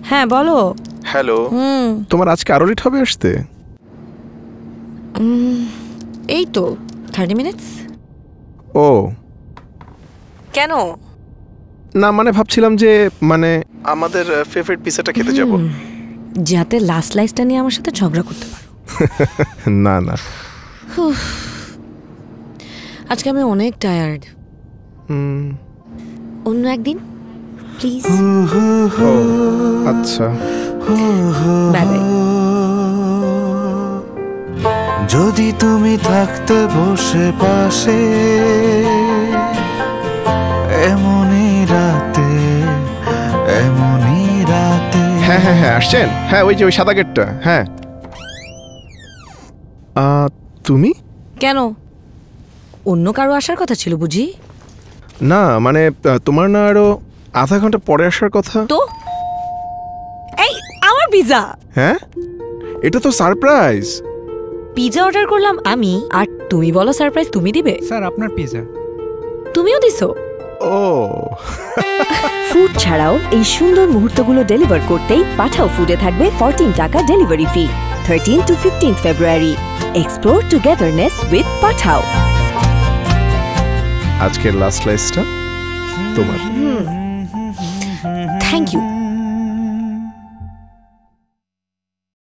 হ্যাঁ বলো। হ্যালো, তোমার আজকে আরো লেট হবে আসতে? এই তো 30 মিনিটস। ও কেন? না মানে ভাবছিলাম যে মানে আমাদের ফেভারিট পিজাটা খেতে যাব। যাতে লাস্ট লাইফটা নিয়ে আমার সাথে ঝগড়া করতে পারো। না না, আজকে আমি অনেক টায়ার্ড। অন্য একদিন প্লিজ। আচ্ছা বাই বাই। যদি তুমি থাকতে বসে পাশে এমনই রাতে, এমনই রাতে। হ্যাঁ হ্যাঁ হ্যাঁ আসছেন? হ্যাঁ ওই যে ওই সাদা গেটটা। হ্যাঁ তুমি? কেন, অন্য কারো আসার কথা ছিল বুঝি? না মানে তোমার না আরো আধা ঘন্টা পরে আসার কথা। তো এই আমার পিজা। হ্যাঁ এটা তো সারপ্রাইজ। পিজা অর্ডার করলাম আমি, আর তুমি বলো সারপ্রাইজ তুমি দিবে? স্যার আপনার পিজা। তুমিও দিছো? ও ফুড ছাড়াও এই সুন্দর মুহূর্তগুলো ডেলিভার করতেই পাঠাও ফুডে থাকবে 14 টাকা ডেলিভারি ফি 13 to 15 ফেব্রুয়ারি। Explore togetherness with Pathao. আজকের লাস্ট লাইসটা তোমার। Thank you.